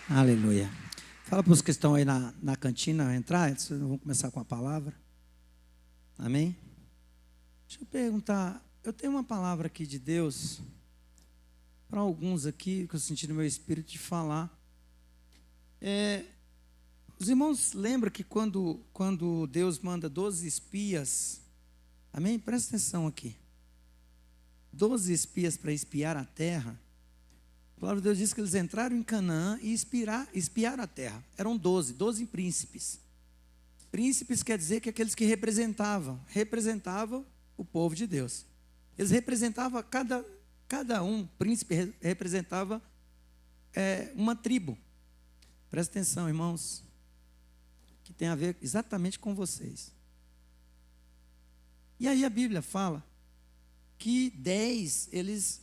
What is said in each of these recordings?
Aleluia. Fala para os que estão aí na cantina entrar, vocês vão começar com a palavra. Amém? Deixa eu perguntar, eu tenho uma palavra aqui de Deus para alguns aqui, que eu senti no meu espírito de falar. Os irmãos lembram que quando Deus manda 12 espias, amém? Presta atenção aqui. 12 espias para espiar a terra. A palavra de Deus diz que eles entraram em Canaã e espiaram a terra. Eram 12 príncipes. Príncipes quer dizer que aqueles que representavam o povo de Deus. Eles representavam, cada um, príncipe representava uma tribo. Presta atenção, irmãos, que tem a ver exatamente com vocês. E aí a Bíblia fala que 10, eles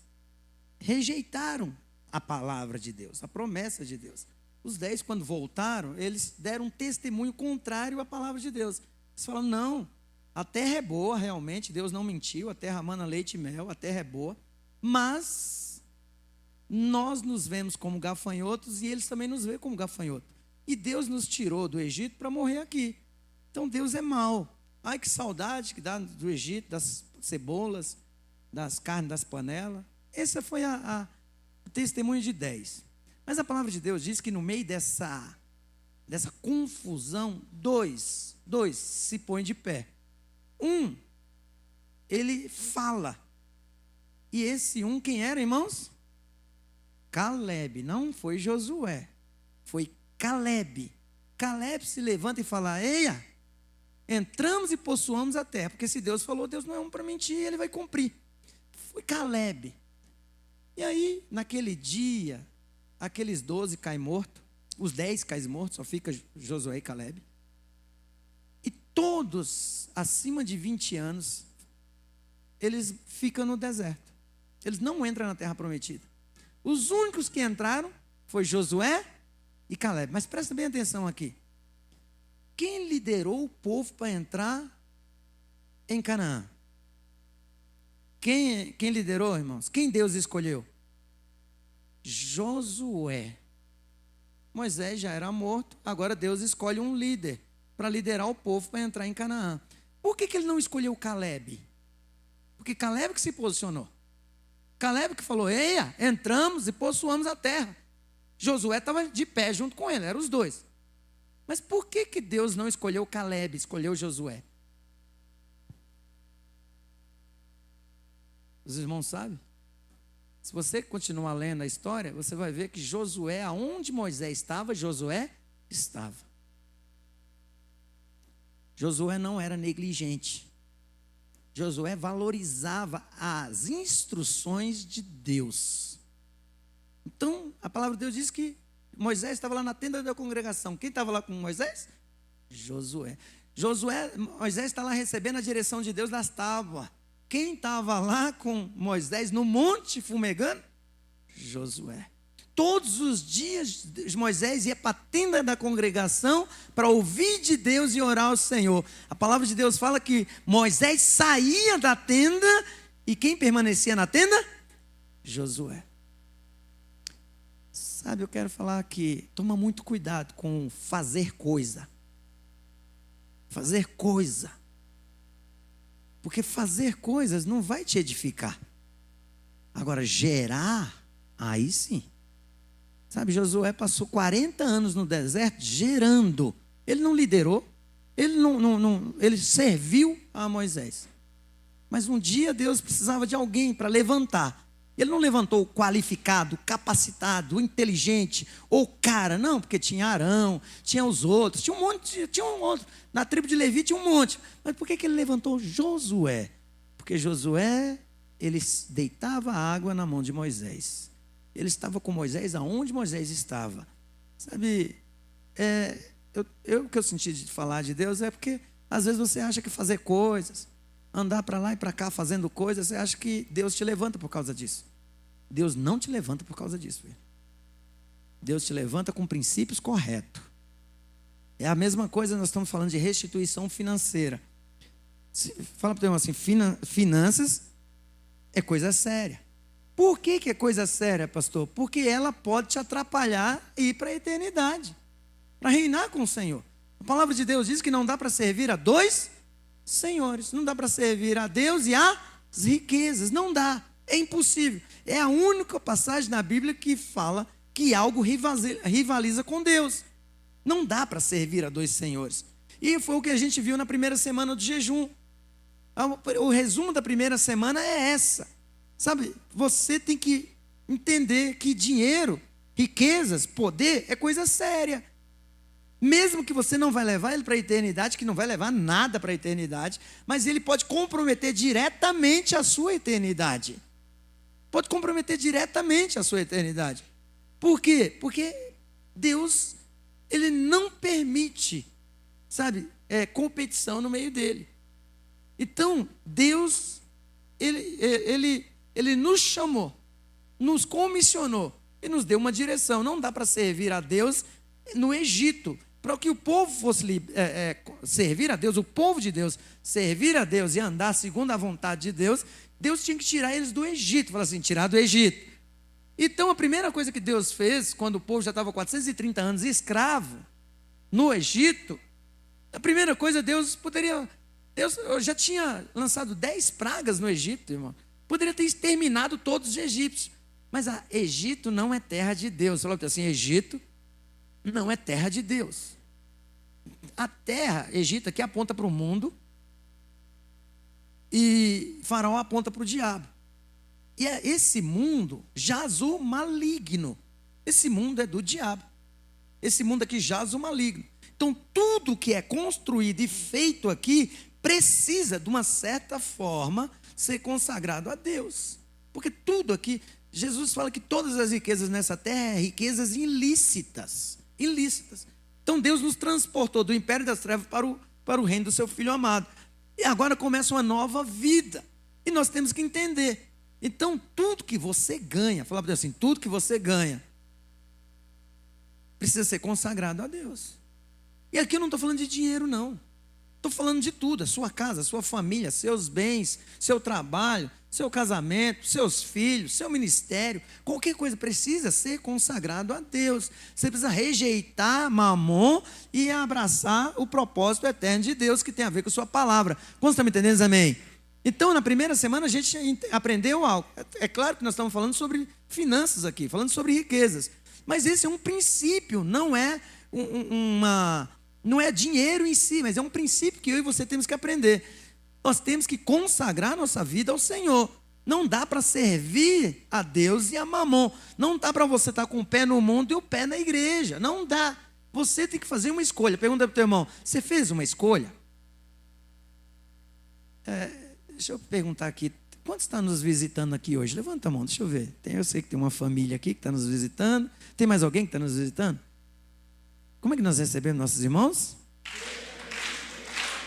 rejeitaram a palavra de Deus, a promessa de Deus. Os 10, quando voltaram, eles deram um testemunho contrário à palavra de Deus. Eles falaram, não, a terra é boa realmente, Deus não mentiu, a terra mana leite e mel, a terra é boa, mas nós nos vemos como gafanhotos e eles também nos veem como gafanhoto. E Deus nos tirou do Egito para morrer aqui. Então Deus é mau. Ai, que saudade que dá do Egito, das cebolas, das carnes, das panelas. Esse foi o testemunho de 10. Mas a palavra de Deus diz que no meio dessa confusão, dois se põem de pé. Um, ele fala. E esse um, quem era, irmãos? Caleb, não foi Josué, foi Caleb. Caleb se levanta e fala, eia, entramos e possuamos a terra, porque se Deus falou, Deus não é um para mentir, ele vai cumprir. Foi Caleb. E aí, naquele dia, aqueles 12 caem mortos, os 10 caem mortos, só fica Josué e Caleb. E todos, acima de 20 anos, eles ficam no deserto. Eles não entram na terra prometida. Os únicos que entraram foi Josué e Caleb. Mas presta bem atenção aqui. Quem liderou o povo para entrar em Canaã? Quem liderou, irmãos? Quem Deus escolheu? Josué. Moisés já era morto, agora Deus escolhe um líder para liderar o povo para entrar em Canaã. Por que ele não escolheu Caleb? Porque Caleb que se posicionou. Caleb que falou, eia, entramos e possuamos a terra. Josué estava de pé junto com ele, eram os dois. Mas por que Deus não escolheu Caleb, escolheu Josué? Os irmãos sabem? Se você continuar lendo a história, você vai ver que Josué, aonde Moisés estava, Josué estava. Josué não era negligente. Josué valorizava as instruções de Deus. Então, a palavra de Deus diz que Moisés estava lá na tenda da congregação. Quem estava lá com Moisés? Josué. Moisés está lá recebendo a direção de Deus das tábuas. Quem estava lá com Moisés no monte fumegando? Josué. Todos os dias Moisés ia para a tenda da congregação para ouvir de Deus e orar ao Senhor. A palavra de Deus fala que Moisés saía da tenda e quem permanecia na tenda? Josué. Sabe, eu quero falar aqui, toma muito cuidado com fazer coisa. Fazer coisa. Porque fazer coisas não vai te edificar. Agora, gerar, aí sim. Sabe, Josué passou 40 anos no deserto gerando. Ele não liderou, ele serviu a Moisés. Mas um dia Deus precisava de alguém para levantar. Ele não levantou o qualificado, capacitado, inteligente, ou cara, não, porque tinha Arão, tinha os outros, tinha um outro. Na tribo de Levi tinha um monte. Mas por que ele levantou Josué? Porque Josué, ele deitava a água na mão de Moisés. Ele estava com Moisés aonde Moisés estava. Sabe, o que eu senti de falar de Deus é porque às vezes você acha que fazer coisas, andar para lá e para cá fazendo coisas, você acha que Deus te levanta por causa disso. Deus não te levanta por causa disso, filho. Deus te levanta com princípios corretos. É a mesma coisa, nós estamos falando de restituição financeira. Fala para o irmão assim, finanças é coisa séria. Por que é coisa séria, pastor? Porque ela pode te atrapalhar e ir para a eternidade, para reinar com o Senhor. A palavra de Deus diz que não dá para servir a dois senhores. Não dá para servir a Deus e às riquezas. Não dá. É impossível. É a única passagem na Bíblia que fala que algo rivaliza com Deus. Não dá para servir a dois senhores. E foi o que a gente viu na primeira semana do jejum. O resumo da primeira semana é essa. Sabe, você tem que entender que dinheiro, riquezas, poder é coisa séria. Mesmo que você não vai levar ele para a eternidade, que não vai levar nada para a eternidade, mas ele pode comprometer diretamente a sua eternidade. Pode comprometer diretamente a sua eternidade. Por quê? Porque Deus, Ele não permite, sabe, competição no meio dele. Então, Deus, Ele nos chamou, nos comissionou e nos deu uma direção. Não dá para servir a Deus no Egito. Para que o povo fosse servir a Deus, o povo de Deus, servir a Deus e andar segundo a vontade de Deus, Deus tinha que tirar eles do Egito. Fala assim, tirar do Egito. Então, a primeira coisa que Deus fez, quando o povo já estava 430 anos escravo no Egito, a primeira coisa, Deus já tinha lançado 10 pragas no Egito, irmão. Poderia ter exterminado todos os egípcios. Mas Egito não é terra de Deus. Falou assim, Egito não é terra de Deus. A terra, Egito, aqui aponta para o mundo e Faraó aponta para o diabo. E esse mundo jaz o maligno. Esse mundo é do diabo. Esse mundo aqui jaz o maligno. Então, tudo que é construído e feito aqui precisa, de uma certa forma, ser consagrado a Deus. Porque tudo aqui, Jesus fala que todas as riquezas nessa terra são riquezas ilícitas. Ilícitas. Então Deus nos transportou do império das trevas para o reino do seu Filho amado. E agora começa uma nova vida. E nós temos que entender. Então tudo que você ganha, falar para Deus assim, tudo que você ganha precisa ser consagrado a Deus. E aqui eu não estou falando de dinheiro, não. Estou falando de tudo, a sua casa, a sua família, seus bens, seu trabalho, seu casamento, seus filhos, seu ministério, qualquer coisa precisa ser consagrado a Deus. Você precisa rejeitar Mamon e abraçar o propósito eterno de Deus que tem a ver com a sua palavra. Quantos estão me entendendo? Amém? Então, na primeira semana a gente aprendeu algo. É claro que nós estamos falando sobre finanças aqui, falando sobre riquezas. Mas esse é um princípio, não é não é dinheiro em si, mas é um princípio que eu e você temos que aprender. Nós temos que consagrar nossa vida ao Senhor. Não dá para servir a Deus e a Mamon. Não dá para você estar com o pé no mundo e o pé na igreja. Não dá. Você tem que fazer uma escolha. Pergunta para o teu irmão, você fez uma escolha? Deixa eu perguntar aqui, quantos estão nos visitando aqui hoje? Levanta a mão, deixa eu ver. Eu sei que tem uma família aqui que está nos visitando. Tem mais alguém que está nos visitando? Como é que nós recebemos nossos irmãos?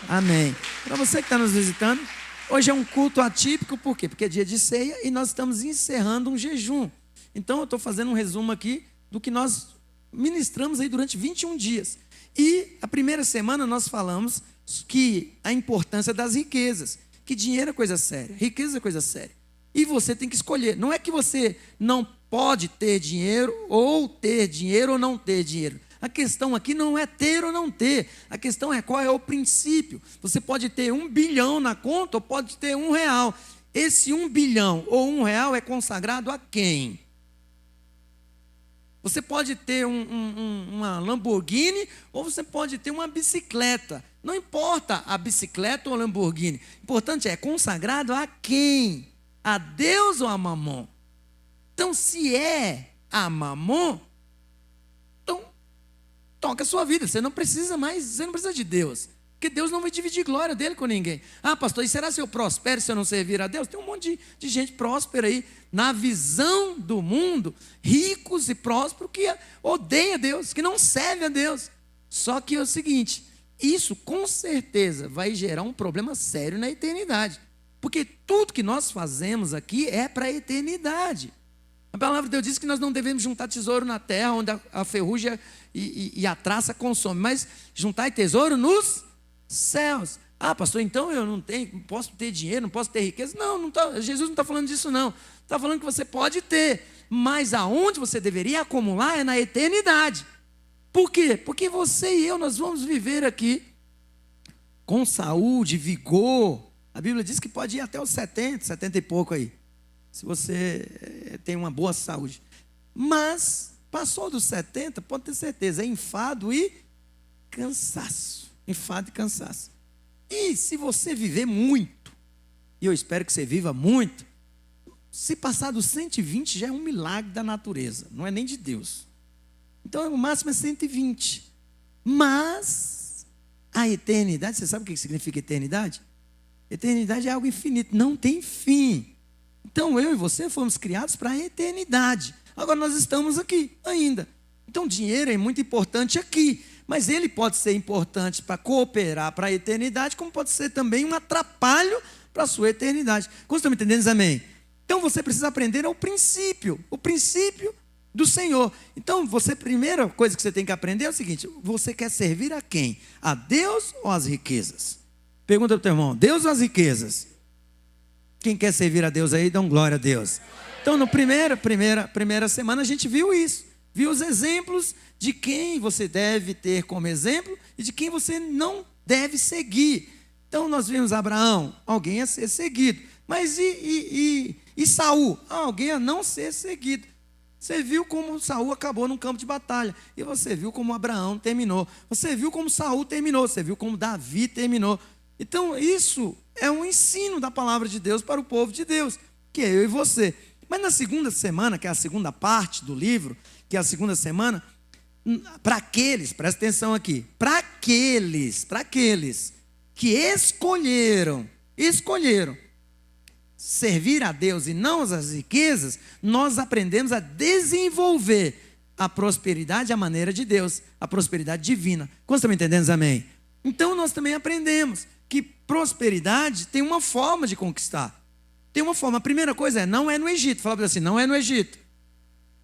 Amém. Para você que está nos visitando, hoje é um culto atípico, por quê? Porque é dia de ceia e nós estamos encerrando um jejum. Então eu estou fazendo um resumo aqui do que nós ministramos aí durante 21 dias. E a primeira semana nós falamos que a importância das riquezas, que dinheiro é coisa séria, riqueza é coisa séria. E você tem que escolher. Não é que você não pode ter dinheiro ou não ter dinheiro. A questão aqui não é ter ou não ter. A questão é qual é o princípio. Você pode ter 1 bilhão na conta ou pode ter R$1. Esse 1 bilhão ou R$1 é consagrado a quem? Você pode ter uma Lamborghini ou você pode ter uma bicicleta. Não importa a bicicleta ou a Lamborghini. O importante é consagrado a quem? A Deus ou a Mamon? Então, se é a Mamon, toca a sua vida, você não precisa de Deus, porque Deus não vai dividir glória dele com ninguém. Ah, pastor, e será se eu prospero se eu não servir a Deus? Tem um monte de gente próspera aí, na visão do mundo, ricos e prósperos, que odeia Deus, que não serve a Deus. Só que é o seguinte, isso com certeza vai gerar um problema sério na eternidade, porque tudo que nós fazemos aqui é para a eternidade. A palavra de Deus diz que nós não devemos juntar tesouro na terra, onde a ferrugem e a traça consome, mas juntar tesouro nos céus. Ah, pastor, então eu não posso ter dinheiro, não posso ter riqueza. Não, não tá, Jesus não está falando disso não. Está falando que você pode ter, mas aonde você deveria acumular é na eternidade. Por quê? Porque você e eu, nós vamos viver aqui com saúde, vigor. A Bíblia diz que pode ir até os 70 e pouco aí, se você tem uma boa saúde. Mas, passou dos 70, pode ter certeza, é enfado e cansaço. Enfado e cansaço. E se você viver muito, e eu espero que você viva muito, se passar dos 120 já é um milagre da natureza, não é nem de Deus. Então o máximo é 120. Mas a eternidade, você sabe o que significa eternidade? Eternidade é algo infinito, não tem fim. Então eu e você fomos criados para a eternidade. Agora nós estamos aqui ainda. Então dinheiro é muito importante aqui, mas ele pode ser importante para cooperar para a eternidade, como pode ser também um atrapalho para a sua eternidade. Como estão me entendendo, amém? Então você precisa aprender o princípio do Senhor. Então a primeira coisa que você tem que aprender é o seguinte: você quer servir a quem? A Deus ou às riquezas? Pergunta para o teu irmão: Deus ou as riquezas? Quem quer servir a Deus aí, dão glória a Deus. Então na primeira semana a gente viu isso. Viu os exemplos de quem você deve ter como exemplo e de quem você não deve seguir. Então nós vimos Abraão, alguém a ser seguido. Mas e Saul? Alguém a não ser seguido. Você viu como Saul acabou num campo de batalha. E você viu como Abraão terminou. Você viu como Saul terminou. Você viu como Davi terminou. Então isso é um ensino da palavra de Deus para o povo de Deus, que é eu e você. Mas na segunda semana, que é a segunda parte do livro, que é a segunda semana, para aqueles, presta atenção aqui, para aqueles que escolheram servir a Deus e não as riquezas, nós aprendemos a desenvolver a prosperidade à maneira de Deus, a prosperidade divina. Como estão me entendendo, amém? Então nós também aprendemos que prosperidade tem uma forma de conquistar. Tem uma forma. A primeira coisa não é no Egito. Fala assim, não é no Egito.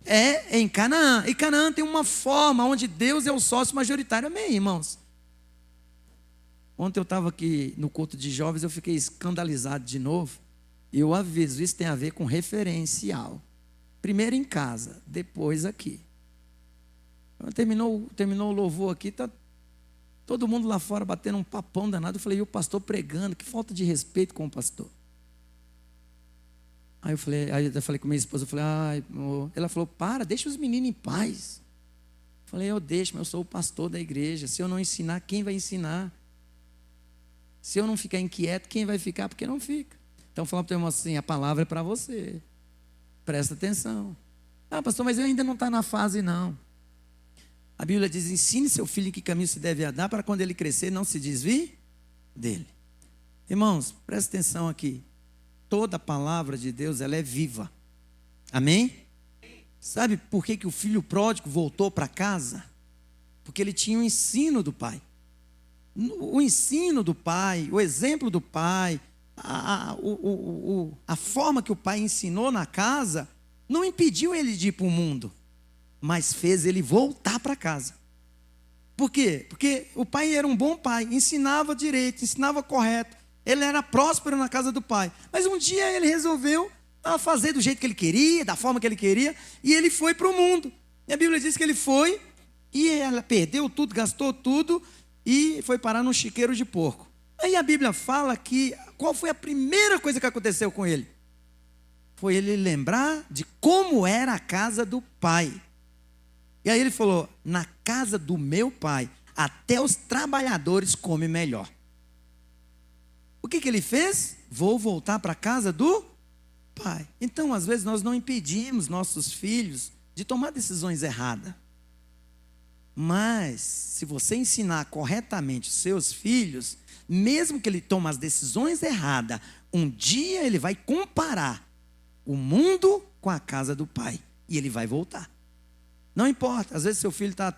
É em Canaã. E Canaã tem uma forma onde Deus é o sócio majoritário. Amém, irmãos? Ontem eu estava aqui no culto de jovens, eu fiquei escandalizado de novo. E eu aviso, isso tem a ver com referencial. Primeiro em casa, depois aqui. Terminou o louvor aqui, está todo mundo lá fora batendo um papão danado. Eu falei, e o pastor pregando? Que falta de respeito com o pastor. Aí eu falei com minha esposa, eu falei, ela falou, deixa os meninos em paz. Eu falei, eu deixo, mas eu sou o pastor da igreja. Se eu não ensinar, quem vai ensinar? Se eu não ficar inquieto, quem vai ficar? Porque não fica. Então, falando para o irmão assim, a palavra é para você. Presta atenção. Pastor, mas eu ainda não está na fase, não. A Bíblia diz, ensine seu filho em que caminho se deve andar, para quando ele crescer, não se desvie dele. Irmãos, presta atenção aqui. Toda a palavra de Deus, ela é viva. Amém? Sabe por que o filho pródigo voltou para casa? Porque ele tinha o ensino do pai. O ensino do pai, o exemplo do pai, a forma que o pai ensinou na casa, não impediu ele de ir para o mundo, mas fez ele voltar para casa. Por quê? Porque o pai era um bom pai, ensinava direito, ensinava correto. Ele era próspero na casa do pai. Mas um dia ele resolveu fazer do jeito que ele queria, da forma que ele queria, e ele foi para o mundo. E a Bíblia diz que ele foi, e ela perdeu tudo, gastou tudo, e foi parar num chiqueiro de porco. Aí a Bíblia fala que, qual foi a primeira coisa que aconteceu com ele? Foi ele lembrar de como era a casa do pai. E aí ele falou, na casa do meu pai, até os trabalhadores comem melhor. O que ele fez? Vou voltar para a casa do pai. Então, às vezes, nós não impedimos nossos filhos de tomar decisões erradas. Mas, se você ensinar corretamente os seus filhos, mesmo que ele tome as decisões erradas, um dia ele vai comparar o mundo com a casa do pai. E ele vai voltar. Não importa, às vezes seu filho está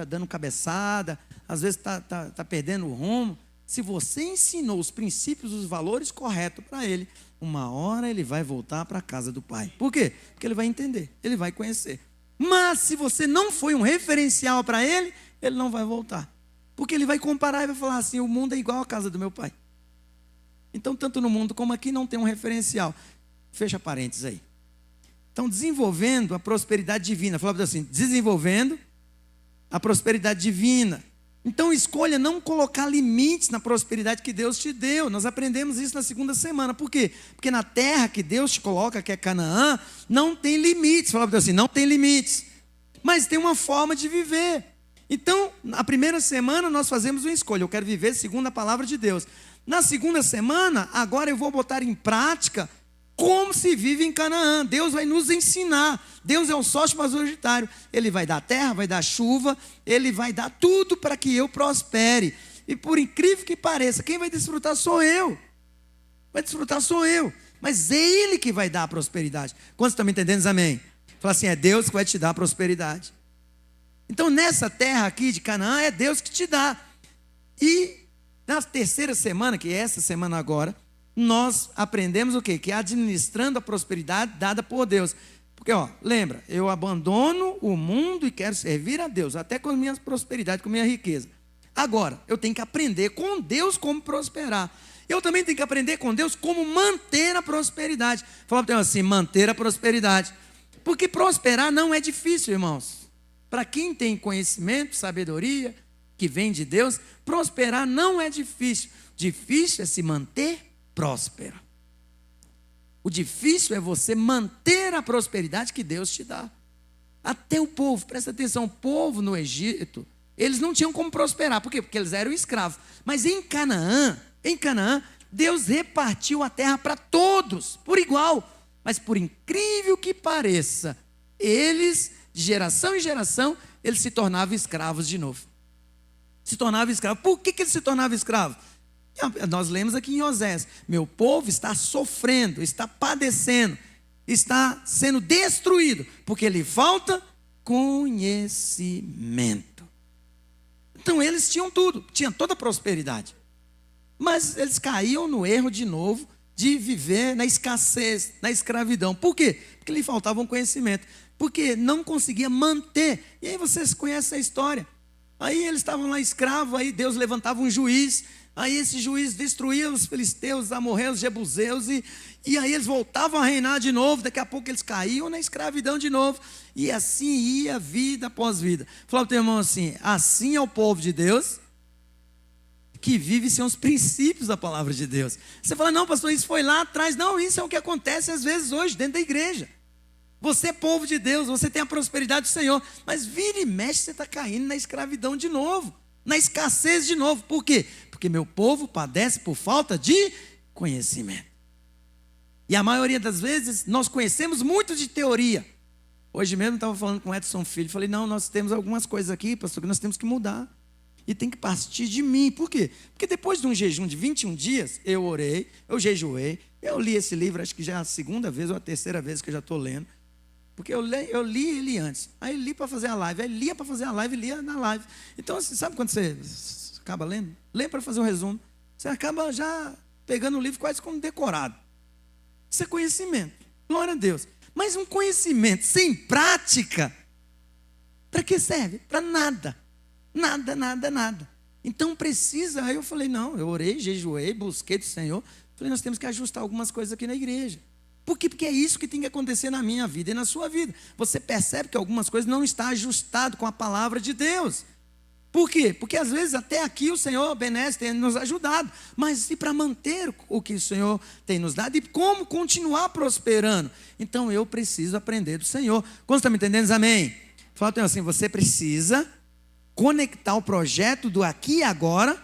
dando cabeçada, às vezes está perdendo o rumo. Se você ensinou os princípios, os valores corretos para ele, uma hora ele vai voltar para a casa do pai. Por quê? Porque ele vai entender, ele vai conhecer. Mas se você não foi um referencial para ele, ele não vai voltar. Porque ele vai comparar e vai falar assim: o mundo é igual à casa do meu pai. Então, tanto no mundo como aqui não tem um referencial. Fecha parênteses aí. Então, desenvolvendo a prosperidade divina. Falava assim: desenvolvendo a prosperidade divina. Então, escolha não colocar limites na prosperidade que Deus te deu. Nós aprendemos isso na segunda semana. Por quê? Porque na terra que Deus te coloca, que é Canaã, não tem limites. Falava assim: não tem limites. Mas tem uma forma de viver. Então, na primeira semana nós fazemos uma escolha. Eu quero viver segundo a palavra de Deus. Na segunda semana, agora eu vou botar em prática como se vive em Canaã. Deus vai nos ensinar. Deus é o sócio majoritário. Ele vai dar terra, vai dar chuva, Ele vai dar tudo para que eu prospere. E por incrível que pareça, quem vai desfrutar sou eu. Vai desfrutar sou eu. Mas é Ele que vai dar a prosperidade. Quantos estão me entendendo? Amém. Fala assim: é Deus que vai te dar a prosperidade. Então nessa terra aqui de Canaã, é Deus que te dá. E na terceira semana, que é essa semana agora, nós aprendemos o quê? Que é administrando a prosperidade dada por Deus. Porque, lembra, eu abandono o mundo e quero servir a Deus, até com a minha prosperidade, com a minha riqueza. Agora, eu tenho que aprender com Deus como prosperar. Eu também tenho que aprender com Deus como manter a prosperidade. Fala para assim: manter a prosperidade. Porque prosperar não é difícil, irmãos. Para quem tem conhecimento, sabedoria, que vem de Deus, prosperar não é difícil. Difícil é se manter próspero. O difícil é você manter a prosperidade que Deus te dá. Até o povo, presta atenção, o povo no Egito, eles não tinham como prosperar. Por quê? Porque eles eram escravos. Mas em Canaã, Deus repartiu a terra para todos, por igual. Mas por incrível que pareça, eles, de geração em geração, eles se tornavam escravos de novo. Se tornavam escravos. Por que eles se tornavam escravos? Nós lemos aqui em Osés: meu povo está sofrendo, está padecendo, está sendo destruído, porque lhe falta conhecimento. Então eles tinham tudo, tinham toda a prosperidade, mas eles caíam no erro de novo, de viver na escassez, na escravidão. Por quê? Porque lhe faltava um conhecimento, porque não conseguia manter. E aí vocês conhecem a história. Aí eles estavam lá escravos, aí Deus levantava um juiz, aí esse juiz destruía os filisteus, os amorreus, os jebuseus, e aí eles voltavam a reinar de novo. Daqui a pouco eles caíam na escravidão de novo, e assim ia vida após vida. Fala para o teu irmão assim: assim é o povo de Deus, que vive sem os princípios da palavra de Deus. Você fala: não, pastor, isso foi lá atrás. Não, isso é o que acontece às vezes hoje dentro da igreja. Você é povo de Deus, você tem a prosperidade do Senhor, mas vira e mexe, você está caindo na escravidão de novo, na escassez de novo. Por quê? Porque meu povo padece por falta de conhecimento. E a maioria das vezes nós conhecemos muito de teoria. Hoje mesmo eu estava falando com o Edson Filho, falei: não, nós temos algumas coisas aqui, pastor, que nós temos que mudar. E tem que partir de mim. Por quê? Porque depois de um jejum de 21 dias, eu orei, eu jejuei, eu li esse livro, acho que já é a segunda vez ou a terceira vez que eu já estou lendo. Porque eu li ele antes, aí li para fazer a live, aí lia para fazer a live, lia na live. Então, você sabe quando você acaba lendo? Lê para fazer um resumo. Você acaba já pegando o livro quase como decorado. Isso é conhecimento, glória a Deus. Mas um conhecimento sem prática, para que serve? Para nada. Nada, nada, nada. Então precisa, aí eu falei: não, eu orei, jejuei, busquei do Senhor. Falei: nós temos que ajustar algumas coisas aqui na igreja. Por quê? Porque é isso que tem que acontecer na minha vida e na sua vida. Você percebe que algumas coisas não estão ajustadas com a palavra de Deus. Por quê? Porque às vezes até aqui o Senhor benesse, tem nos ajudado. Mas e para manter o que o Senhor tem nos dado? E como continuar prosperando? Então eu preciso aprender do Senhor. Quando está me entendendo? Amém? Fala assim: você precisa conectar o projeto do aqui e agora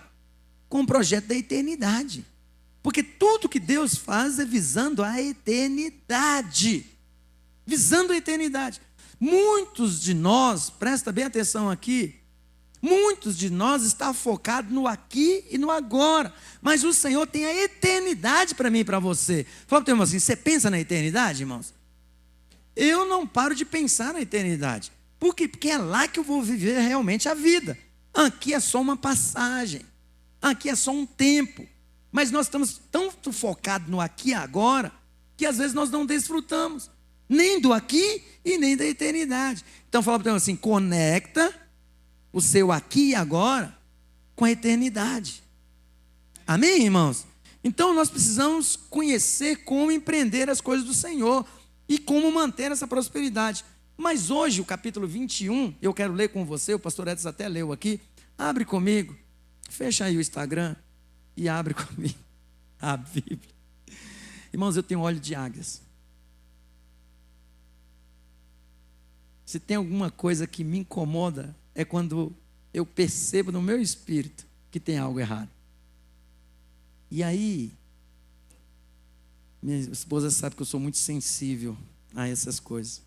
com o projeto da eternidade. Porque tudo que Deus faz é visando a eternidade. Visando a eternidade. Muitos de nós, presta bem atenção aqui, muitos de nós estão focados no aqui e no agora. Mas o Senhor tem a eternidade para mim e para você. Fala para o teu irmão assim: você pensa na eternidade, irmãos? Eu não paro de pensar na eternidade. Por quê? Porque é lá que eu vou viver realmente a vida. Aqui é só uma passagem. Aqui é só um tempo. Mas nós estamos tão focados no aqui e agora, que às vezes nós não desfrutamos, nem do aqui e nem da eternidade. Então fala para ele assim: conecta o seu aqui e agora com a eternidade. Amém, irmãos? Então nós precisamos conhecer como empreender as coisas do Senhor e como manter essa prosperidade. Mas hoje, o capítulo 21, eu quero ler com você, o pastor Edson até leu aqui. Abre comigo, fecha aí o Instagram e abre comigo a Bíblia. Irmãos, eu tenho olho de águias. Se tem alguma coisa que me incomoda, é quando eu percebo no meu espírito que tem algo errado. E aí, minha esposa sabe que eu sou muito sensível a essas coisas.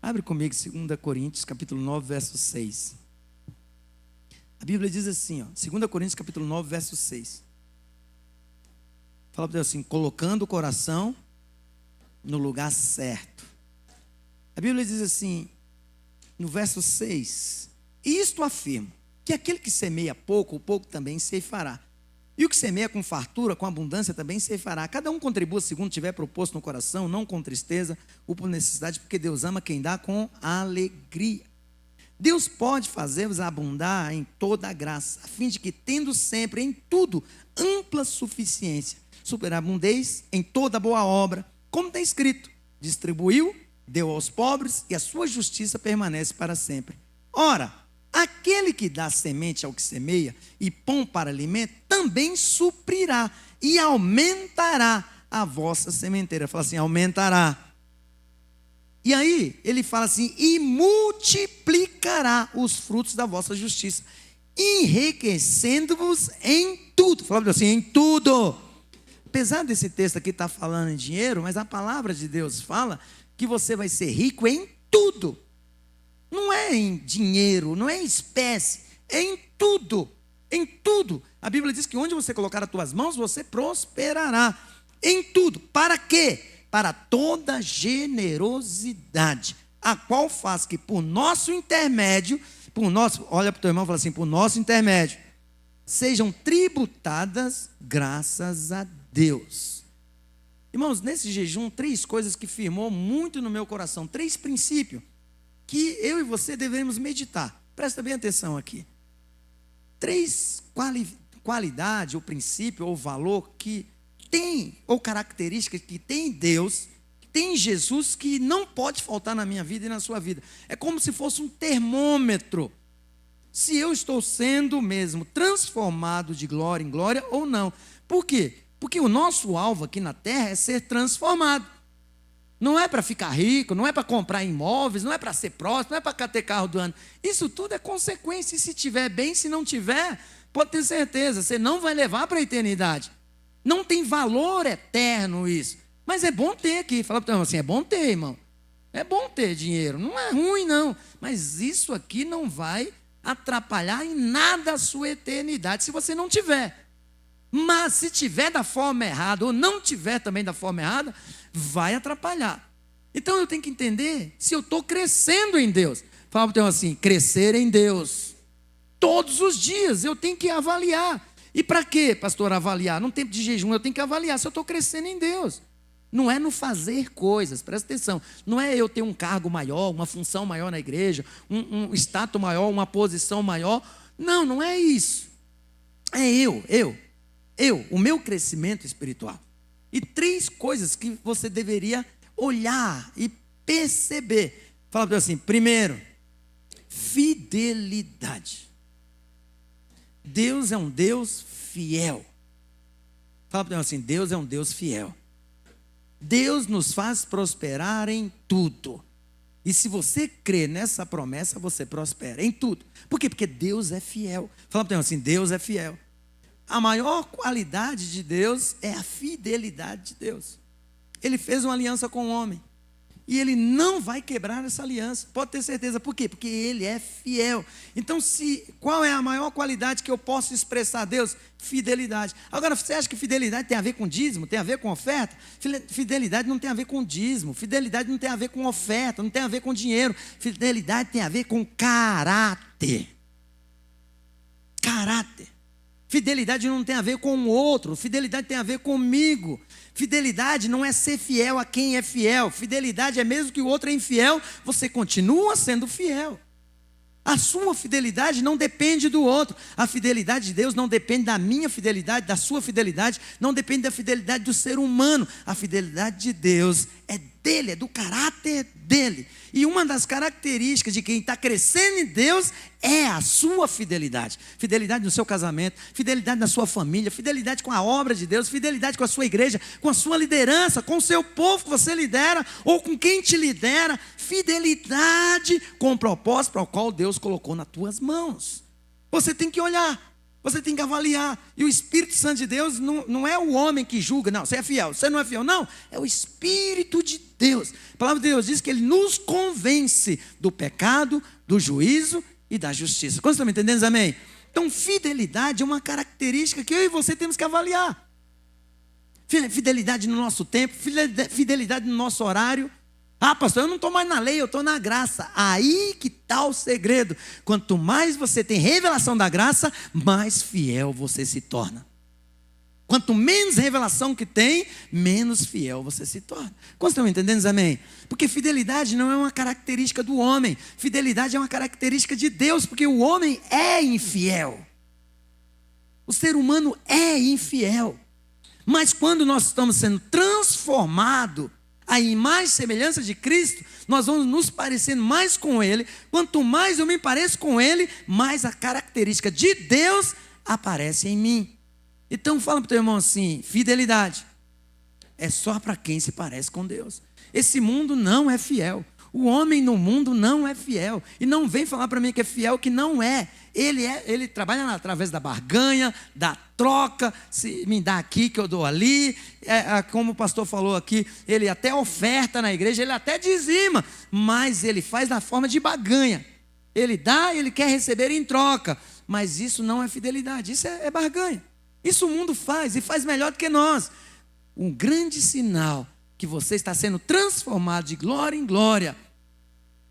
Abre comigo 2 Coríntios, capítulo 9, verso 6. A Bíblia diz assim, ó, 2 Coríntios, capítulo 9, verso 6. Fala para Deus assim, colocando o coração no lugar certo. A Bíblia diz assim, no verso 6, isto afirmo, que aquele que semeia pouco, o pouco também ceifará. E o que semeia com fartura, com abundância, também ceifará. Cada um contribua segundo tiver proposto no coração, não com tristeza ou por necessidade, porque Deus ama quem dá com alegria. Deus pode fazer-vos abundar em toda a graça, a fim de que, tendo sempre em tudo ampla suficiência, superabundez em toda boa obra, como está escrito, distribuiu, deu aos pobres, e a sua justiça permanece para sempre. Ora, aquele que dá semente ao que semeia e pão para alimento, também suprirá e aumentará a vossa sementeira. Fala assim, aumentará. E aí, ele fala assim, e multiplicará os frutos da vossa justiça, enriquecendo-vos em tudo. Fala assim, em tudo. Apesar desse texto aqui estar falando em dinheiro, mas a palavra de Deus fala que você vai ser rico em tudo. Não é em dinheiro, não é em espécie, é em tudo, em tudo. A Bíblia diz que onde você colocar as tuas mãos, você prosperará, em tudo. Para quê? Para toda generosidade, a qual faz que por nosso intermédio, olha para o teu irmão e fala assim, por nosso intermédio, sejam tributadas graças a Deus. Irmãos, nesse jejum, 3 coisas que firmou muito no meu coração, 3 princípios, que eu e você devemos meditar. Presta bem atenção aqui. 3 qualidades, ou princípio, ou valor que tem, ou características que tem em Deus, que tem em Jesus, que não pode faltar na minha vida e na sua vida. É como se fosse um termômetro. Se eu estou sendo mesmo transformado de glória em glória ou não. Por quê? Porque o nosso alvo aqui na terra é ser transformado. Não é para ficar rico, não é para comprar imóveis, não é para ser próximo, não é para ter carro do ano. Isso tudo é consequência. E se tiver bem, se não tiver, pode ter certeza, você não vai levar para a eternidade. Não tem valor eterno isso. Mas é bom ter aqui. Fala para o irmão assim, é bom ter, irmão. É bom ter dinheiro, não é ruim não. Mas isso aqui não vai atrapalhar em nada a sua eternidade, se você não tiver. Mas se tiver da forma errada, ou não tiver também da forma errada, vai atrapalhar. Então eu tenho que entender se eu estou crescendo em Deus. Fala para o teu assim, crescer em Deus. Todos os dias eu tenho que avaliar. E para quê, pastor, avaliar? Num tempo de jejum eu tenho que avaliar se eu estou crescendo em Deus. Não é no fazer coisas, presta atenção. Não é eu ter um cargo maior, uma função maior na igreja, um status maior, uma posição maior. Não, não é isso. É o meu crescimento espiritual. E 3 coisas que você deveria olhar e perceber. Fala para mim assim, primeiro, fidelidade. Deus é um Deus fiel. Fala para mim assim, Deus é um Deus fiel. Deus nos faz prosperar em tudo. E se você crê nessa promessa, você prospera em tudo. Por quê? Porque Deus é fiel. Fala para mim assim, Deus é fiel. A maior qualidade de Deus é a fidelidade de Deus. Ele fez uma aliança com o homem. E Ele não vai quebrar essa aliança. Pode ter certeza. Por quê? Porque Ele é fiel. Então, qual é a maior qualidade que eu posso expressar a Deus? Fidelidade. Agora, você acha que fidelidade tem a ver com dízimo? Tem a ver com oferta? Fidelidade não tem a ver com dízimo. Fidelidade não tem a ver com oferta. Não tem a ver com dinheiro. Fidelidade tem a ver com caráter. Caráter. Fidelidade não tem a ver com o outro, fidelidade tem a ver comigo. Fidelidade não é ser fiel a quem é fiel. Fidelidade é mesmo que o outro é infiel, você continua sendo fiel. A sua fidelidade não depende do outro. A fidelidade de Deus não depende da minha fidelidade, da sua fidelidade, não depende da fidelidade do ser humano. A fidelidade de Deus é dele, é do caráter dele. E uma das características de quem está crescendo em Deus é a sua fidelidade. Fidelidade no seu casamento, fidelidade na sua família, fidelidade com a obra de Deus, fidelidade com a sua igreja, com a sua liderança, com o seu povo que você lidera ou com quem te lidera. Fidelidade com o propósito para o qual Deus colocou nas tuas mãos. Você tem que olhar, você tem que avaliar. E o Espírito Santo de Deus não é o homem que julga, não, você é fiel, você não é fiel, não. É o Espírito de Deus. A palavra de Deus diz que Ele nos convence do pecado, do juízo e da justiça. Quantos estão me entendendo, amém? Então, fidelidade é uma característica que eu e você temos que avaliar. Fidelidade no nosso tempo, fidelidade no nosso horário. Ah, pastor, eu não estou mais na lei, eu estou na graça. Aí que está o segredo. Quanto mais você tem revelação da graça, mais fiel você se torna. Quanto menos revelação que tem, menos fiel você se torna. Quantos estão entendendo, amém? Porque fidelidade não é uma característica do homem. Fidelidade é uma característica de Deus, porque o homem é infiel. O ser humano é infiel. Mas quando nós estamos sendo transformados a imagem e semelhança de Cristo, nós vamos nos parecendo mais com Ele. Quanto mais eu me pareço com Ele, mais a característica de Deus aparece em mim. Então fala para o teu irmão assim: fidelidade é só para quem se parece com Deus. Esse mundo não é fiel. O homem no mundo não é fiel. E não vem falar para mim que é fiel, que não é. Ele trabalha através da barganha, da troca, se me dá aqui que eu dou ali. Como o pastor falou aqui, ele até oferta na igreja, ele até dizima, mas ele faz na forma de barganha. Ele dá, ele quer receber em troca, mas isso não é fidelidade, isso é barganha. Isso o mundo faz e faz melhor do que nós. Um grande sinal que você está sendo transformado de glória em glória,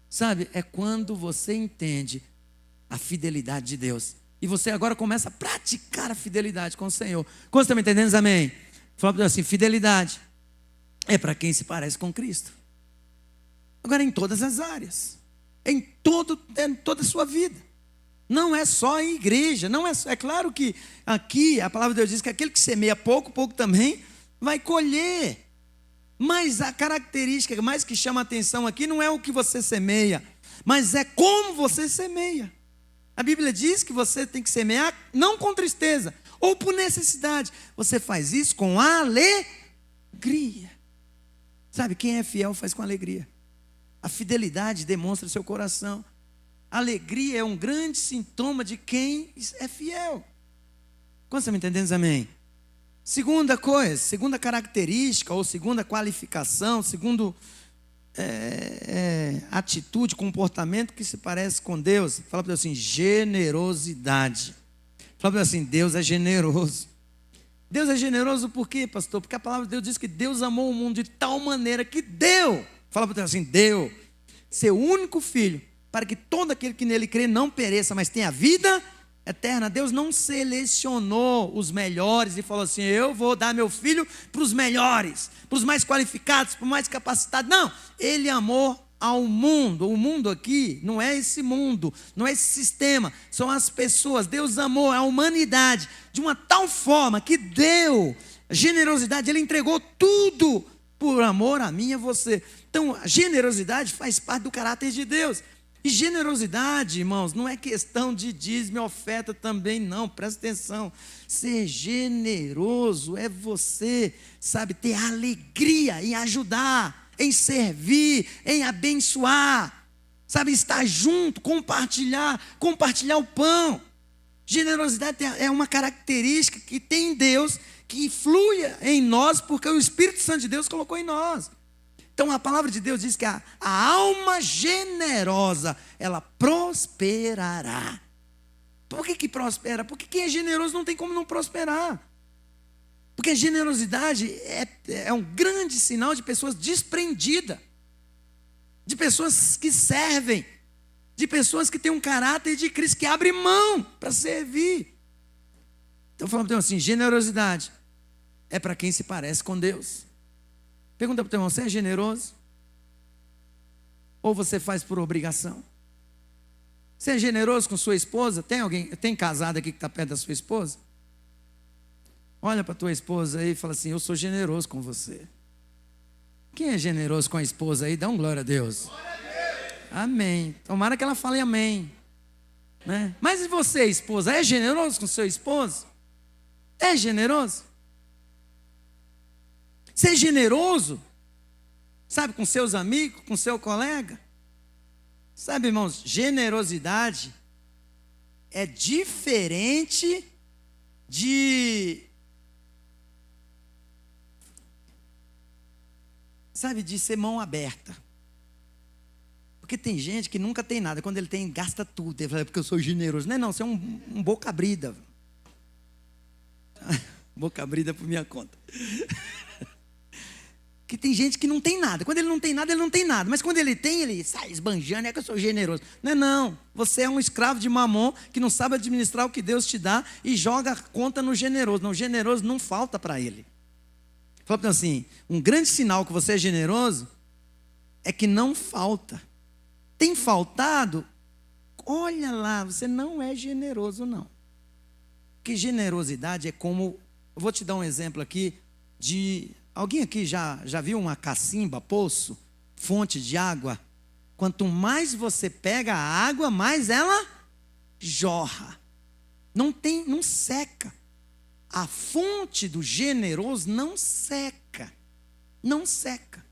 sabe, é quando você entende a fidelidade de Deus. E você agora começa a praticar a fidelidade com o Senhor. Quantos estão me entendendo, amém? Fala para Deus assim: fidelidade é para quem se parece com Cristo. Agora, em todas as áreas, em toda a sua vida. Não é só em igreja, não é claro que aqui a palavra de Deus diz que aquele que semeia pouco, pouco também vai colher. Mas a característica mais que chama a atenção aqui não é o que você semeia, mas é como você semeia. A Bíblia diz que você tem que semear não com tristeza ou por necessidade. Você faz isso com alegria. Sabe, quem é fiel faz com alegria. A fidelidade demonstra o seu coração. A alegria é um grande sintoma de quem é fiel. Quando você me entendendo, amém? Segunda coisa, segunda característica ou segunda qualificação, segundo atitude, comportamento que se parece com Deus. Fala para Deus assim: generosidade. Fala para Deus assim: Deus é generoso. Deus é generoso por quê, pastor? Porque a palavra de Deus diz que Deus amou o mundo de tal maneira que deu. Fala para Deus assim: deu seu único filho, para que todo aquele que nele crê não pereça, mas tenha vida eterna. Deus não selecionou os melhores e falou assim: eu vou dar meu filho para os melhores, para os mais qualificados, para os mais capacitados. Não, Ele amou ao mundo. O mundo aqui não é esse mundo, não é esse sistema, são as pessoas. Deus amou a humanidade de uma tal forma que deu generosidade. Ele entregou tudo por amor a mim e a você. Então, a generosidade faz parte do caráter de Deus. E generosidade, irmãos, não é questão de dízimo e oferta também não, presta atenção. Ser generoso é você, sabe, ter alegria em ajudar, em servir, em abençoar, sabe, estar junto, compartilhar o pão. Generosidade é uma característica que tem em Deus, que flui em nós, porque o Espírito Santo de Deus colocou em nós. Então a palavra de Deus diz que a alma generosa, ela prosperará. Por que prospera? Porque quem é generoso não tem como não prosperar. Porque a generosidade é um grande sinal de pessoas desprendidas, de pessoas que servem, de pessoas que têm um caráter de Cristo, que abrem mão para servir. Então, falando para o teu irmão assim, generosidade é para quem se parece com Deus. Pergunta para o teu irmão, você é generoso? Ou você faz por obrigação? Você é generoso com sua esposa? Tem casado aqui que está perto da sua esposa? Olha para a tua esposa aí e fala assim, eu sou generoso com você. Quem é generoso com a esposa aí? Dá um glória a Deus. Glória a Deus. Amém. Tomara que ela fale amém. Né? Mas e você, esposa, é generoso com seu esposo? É generoso? Ser generoso, sabe, com seus amigos, com seu colega? Sabe, irmãos, generosidade é diferente de, sabe, de ser mão aberta. Porque tem gente que nunca tem nada, quando ele tem, gasta tudo. Ele fala, porque eu sou generoso. Não é não, você é um boca brida. Boca brida por minha conta. Que tem gente que não tem nada. Quando ele não tem nada, ele não tem nada. Mas quando ele tem, ele sai esbanjando, é que eu sou generoso. Não é não. Você é um escravo de mamon que não sabe administrar o que Deus te dá e joga a conta no generoso. Não, o generoso não falta para ele. Fala assim, um grande sinal que você é generoso é que não falta. Tem faltado? Olha lá, você não é generoso não. Porque generosidade é como... Eu vou te dar um exemplo aqui de... Alguém aqui já viu uma cacimba, poço, fonte de água? Quanto mais você pega a água, mais ela jorra. Não seca. A fonte do generoso não seca. Não seca.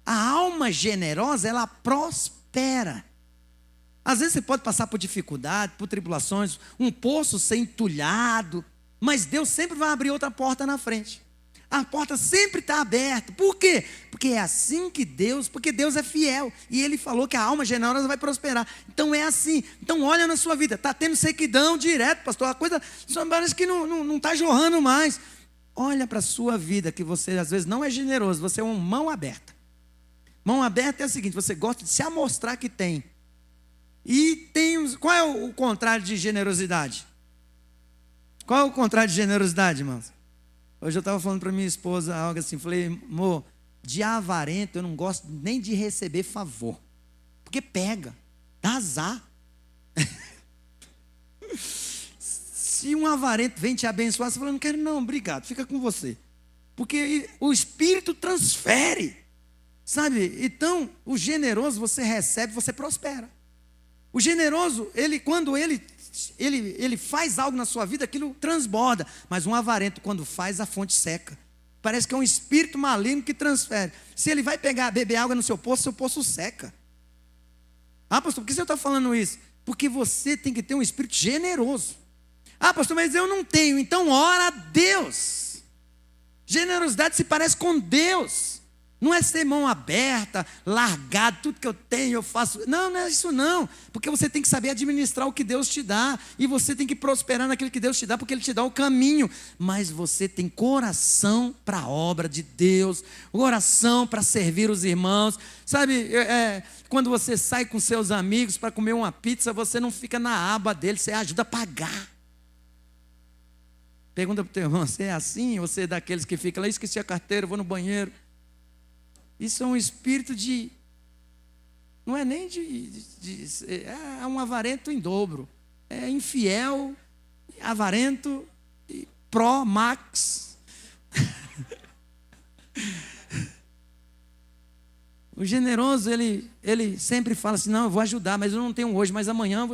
A alma generosa, ela prospera. Às vezes você pode passar por dificuldade, por tribulações, um poço ser entulhado, mas Deus sempre vai abrir outra porta na frente. A porta sempre está aberta. Por quê? Porque é assim que porque Deus é fiel. E Ele falou que a alma generosa vai prosperar. Então é assim. Então olha na sua vida. Está tendo sequidão direto, pastor. A coisa só parece que não está jorrando mais. Olha para a sua vida, que você às vezes não é generoso. Você é uma mão aberta. Mão aberta é o seguinte, você gosta de se amostrar que tem. E qual é o contrário de generosidade? Qual é o contrário de generosidade, irmãos? Hoje eu estava falando para minha esposa algo assim, falei, amor, de avarento eu não gosto nem de receber favor, porque pega, dá azar. Se um avarento vem te abençoar, você fala, não quero não, obrigado, fica com você. Porque o Espírito transfere, sabe? Então, o generoso você recebe, você prospera. O generoso, quando ele faz algo na sua vida, aquilo transborda. Mas um avarento, quando faz, a fonte seca. Parece que é um espírito maligno que transfere. Se ele vai beber água no seu poço seca. Ah, pastor, por que você está falando isso? Porque você tem que ter um espírito generoso. Ah, pastor, mas eu não tenho. Então ora a Deus. Generosidade se parece com Deus. Não é ser mão aberta, largado, tudo que eu tenho eu faço. Não é isso não. Porque você tem que saber administrar o que Deus te dá. E você tem que prosperar naquilo que Deus te dá, porque Ele te dá o caminho. Mas você tem coração para a obra de Deus, coração para servir os irmãos. Sabe, quando você sai com seus amigos para comer uma pizza, você não fica na aba dele, você ajuda a pagar. Pergunta para o teu irmão, você é assim? Ou você é daqueles que fica lá, esqueci a carteira, vou no banheiro. Isso é um espírito não é nem é um avarento em dobro. É infiel, avarento, pró-max. O generoso, ele sempre fala assim, não, eu vou ajudar, mas eu não tenho hoje, mas amanhã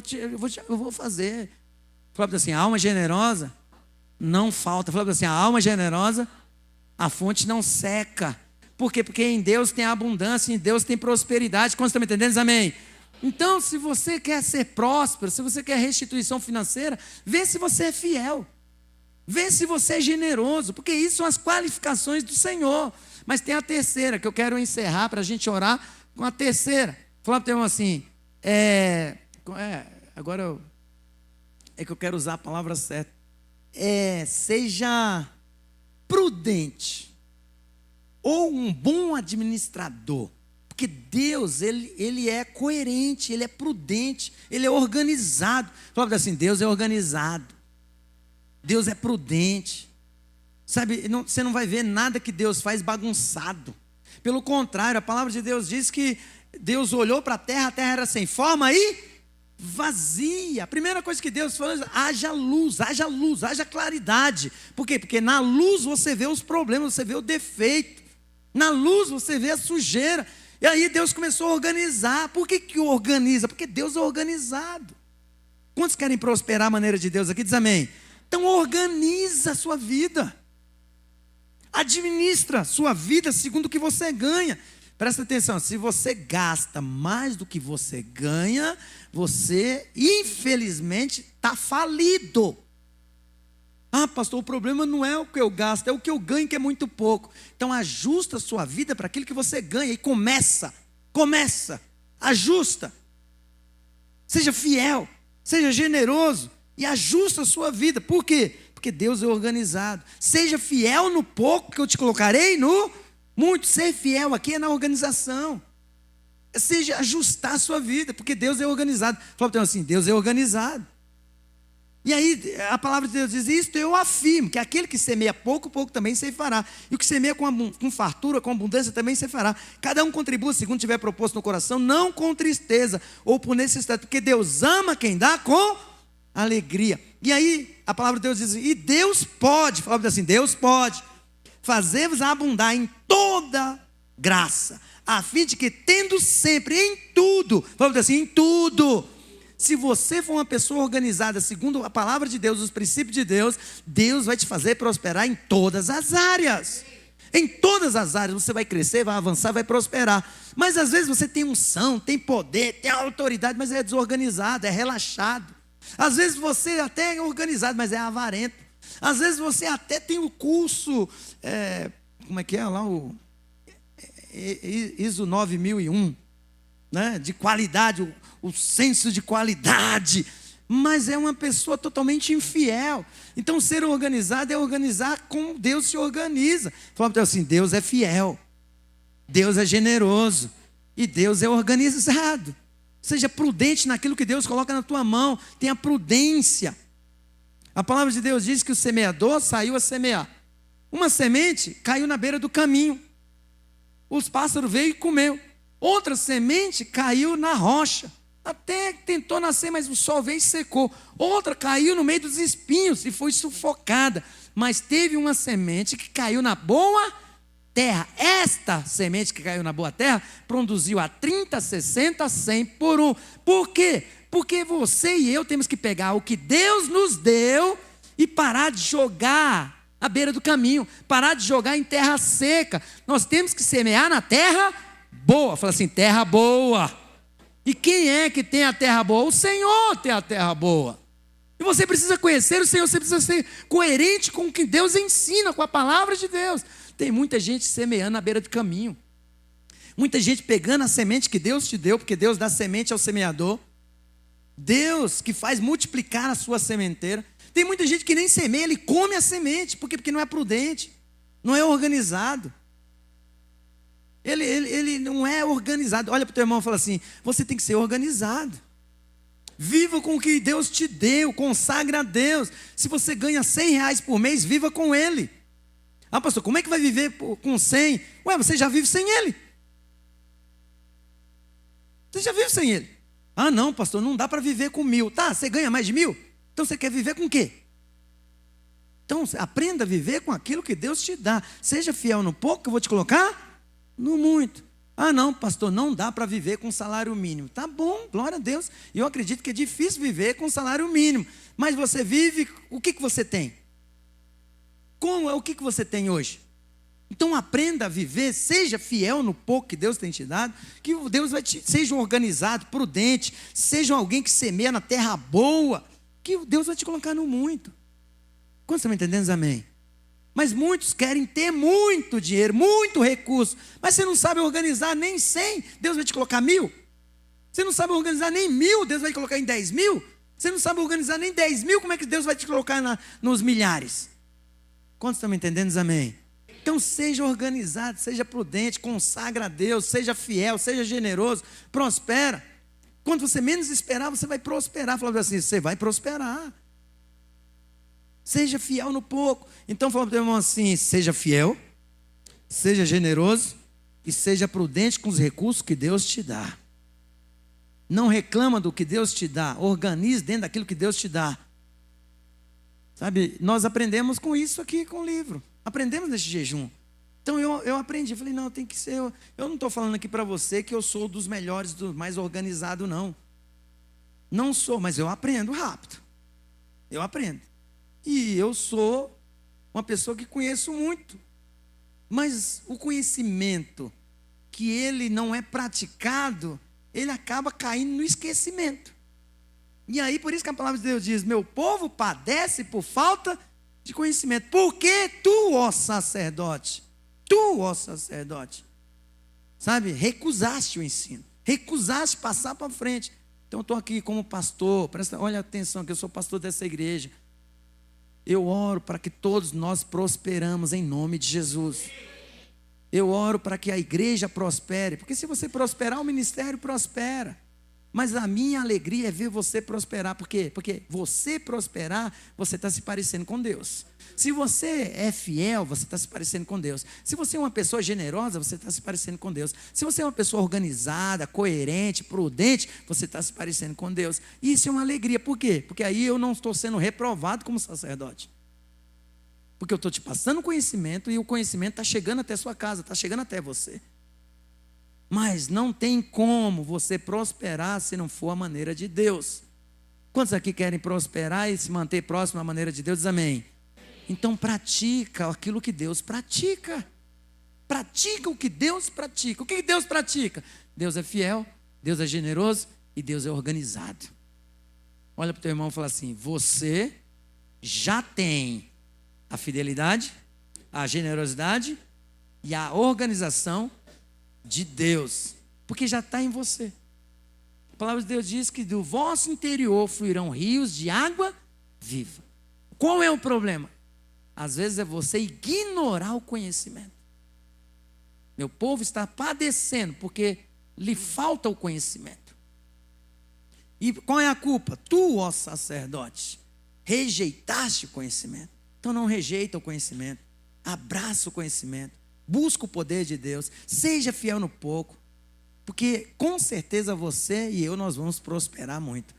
eu vou fazer. Fala assim, a alma generosa não falta. Fala assim, a alma generosa, a fonte não seca. Por quê? Porque em Deus tem abundância, em Deus tem prosperidade. Quantos estão me entendendo? Amém? Então, se você quer ser próspero, se você quer restituição financeira, vê se você é fiel. Vê se você é generoso, porque isso são as qualificações do Senhor. Mas tem a terceira, que eu quero encerrar para a gente orar com a terceira. Fala para o irmão assim, agora é que eu quero usar a palavra certa. Seja prudente. Ou um bom administrador, porque Deus, ele é coerente, Ele é prudente, Ele é organizado. Fala assim, Deus é organizado, Deus é prudente. Sabe, você não vai ver nada que Deus faz bagunçado. Pelo contrário, a palavra de Deus diz que Deus olhou para a terra era sem forma e vazia. A primeira coisa que Deus falou é: haja luz, haja claridade. Por quê? Porque na luz você vê os problemas, você vê o defeito. Na luz você vê a sujeira. E aí Deus começou a organizar. Por que organiza? Porque Deus é organizado. Quantos querem prosperar a maneira de Deus aqui? Diz amém. Então organiza a sua vida. Administra a sua vida segundo o que você ganha. Presta atenção, se você gasta mais do que você ganha, você infelizmente está falido. Ah, pastor, o problema não é o que eu gasto, é o que eu ganho, que é muito pouco. Então ajusta a sua vida para aquilo que você ganha e começa, ajusta. Seja fiel, seja generoso e ajusta a sua vida. Por quê? Porque Deus é organizado. Seja fiel no pouco que eu te colocarei no muito. Ser fiel aqui é na organização. Seja ajustar a sua vida, porque Deus é organizado. Fala para assim: Deus é organizado. E aí a palavra de Deus diz: isto eu afirmo, que aquele que semeia pouco, pouco também ceifará. E o que semeia com fartura, com abundância, também ceifará. Cada um contribua segundo tiver proposto no coração, não com tristeza ou por necessidade, porque Deus ama quem dá com alegria. E aí a palavra de Deus diz: e Deus pode, fala assim: Deus pode fazer-vos abundar em toda graça, a fim de que, tendo sempre em tudo, fala assim: em tudo. Se você for uma pessoa organizada segundo a palavra de Deus, os princípios de Deus, Deus vai te fazer prosperar em todas as áreas. Em todas as áreas você vai crescer, vai avançar, vai prosperar. Mas às vezes você tem unção, tem poder, tem autoridade, mas é desorganizado, é relaxado. Às vezes você até é organizado, mas é avarento. Às vezes você até tem o curso, como é que é lá, o ISO 9001, né? De qualidade, o senso de qualidade, mas é uma pessoa totalmente infiel. Então ser organizado é organizar como Deus se organiza. Fala para assim: Deus é fiel, Deus é generoso e Deus é organizado. Seja prudente naquilo que Deus coloca na tua mão, tenha prudência. A palavra de Deus diz que o semeador saiu a semear. Uma semente caiu na beira do caminho, os pássaros veio e comeu. Outra semente caiu na rocha, até tentou nascer, mas o sol veio e secou. Outra caiu no meio dos espinhos e foi sufocada. Mas teve uma semente que caiu na boa terra. Esta semente que caiu na boa terra produziu a 30, 60, 100 por um. Por quê? Porque você e eu temos que pegar o que Deus nos deu e parar de jogar à beira do caminho, parar de jogar em terra seca. Nós temos que semear na terra boa. Fala assim: terra boa. E quem é que tem a terra boa? O Senhor tem a terra boa. E você precisa conhecer o Senhor, você precisa ser coerente com o que Deus ensina, com a palavra de Deus. Tem muita gente semeando na beira do caminho. Muita gente pegando a semente que Deus te deu, porque Deus dá semente ao semeador. Deus que faz multiplicar a sua sementeira. Tem muita gente que nem semeia, ele come a semente. Por quê? Porque não é prudente, não é organizado. Ele não é organizado. Olha para o teu irmão e fala assim: você tem que ser organizado. Viva com o que Deus te deu, consagra a Deus. Se você ganha R$100 por mês, viva com ele. Ah, pastor, como é que vai viver com 100? Ué, você já vive sem ele. Você já vive sem ele. Ah, não, pastor, não dá para viver com 1.000. Tá, você ganha mais de 1.000? Então você quer viver com o quê? Então aprenda a viver com aquilo que Deus te dá. Seja fiel no pouco que eu vou te colocar no muito. Ah, não, pastor, não dá para viver com salário mínimo. Tá bom, glória a Deus. Eu acredito que é difícil viver com salário mínimo. Mas você vive, o que você tem? Como é o que você tem hoje? Então aprenda a viver, seja fiel no pouco que Deus tem te dado, que Deus vai te, seja organizado, prudente, seja alguém que semeia na terra boa, que Deus vai te colocar no muito. Quantos estão me entendendo? Amém? Mas muitos querem ter muito dinheiro, muito recurso, mas você não sabe organizar nem 100, Deus vai te colocar 1.000. Você não sabe organizar nem 1.000, Deus vai te colocar em 10.000. Você não sabe organizar nem 10.000, como é que Deus vai te colocar nos milhares? Quantos estão me entendendo? Amém? Então seja organizado, seja prudente, consagra a Deus, seja fiel, seja generoso, prospera. Quando você menos esperar, você vai prosperar. Falando assim, você vai prosperar. Seja fiel no pouco. Então fala para o teu irmão assim: seja fiel, seja generoso e seja prudente com os recursos que Deus te dá. Não reclama do que Deus te dá, organize dentro daquilo que Deus te dá. Sabe, nós aprendemos com isso aqui, com o livro. Aprendemos nesse jejum. Então eu aprendi, falei, não, tem que ser. Eu não estou falando aqui para você que eu sou dos melhores, dos mais organizados, não. Não sou, mas eu aprendo rápido. Eu aprendo. E eu sou uma pessoa que conheço muito. Mas o conhecimento que ele não é praticado, ele acaba caindo no esquecimento. E aí, por isso que a palavra de Deus diz: meu povo padece por falta de conhecimento. Porque tu, ó sacerdote, sabe, recusaste o ensino, recusaste passar para frente. Então eu estou aqui como pastor, olha atenção, que eu sou pastor dessa igreja. Eu oro para que todos nós prosperamos em nome de Jesus. Eu oro para que a igreja prospere, porque se você prosperar, o ministério prospera. Mas a minha alegria é ver você prosperar. Por quê? Porque você prosperar, você está se parecendo com Deus. Se você é fiel, você está se parecendo com Deus. Se você é uma pessoa generosa, você está se parecendo com Deus. Se você é uma pessoa organizada, coerente, prudente, você está se parecendo com Deus. E isso é uma alegria. Por quê? Porque aí eu não estou sendo reprovado como sacerdote. Porque eu estou te passando conhecimento e o conhecimento está chegando até a sua casa, está chegando até você. Mas não tem como você prosperar se não for a maneira de Deus. Quantos aqui querem prosperar e se manter próximo à maneira de Deus? Diz amém. Então pratica aquilo que Deus pratica. Pratica o que Deus pratica. O que Deus pratica? Deus é fiel, Deus é generoso e Deus é organizado. Olha para o teu irmão e fala assim: você já tem a fidelidade, a generosidade e a organização de Deus, porque já está em você. A palavra de Deus diz que do vosso interior fluirão rios de água viva. Qual é o problema? Às vezes é você ignorar o conhecimento. Meu povo está padecendo porque lhe falta o conhecimento. E qual é a culpa? Tu, ó sacerdote, rejeitaste o conhecimento. Então não rejeita o conhecimento, abraça o conhecimento. Busca o poder de Deus, seja fiel no pouco, porque com certeza você e eu, nós vamos prosperar muito.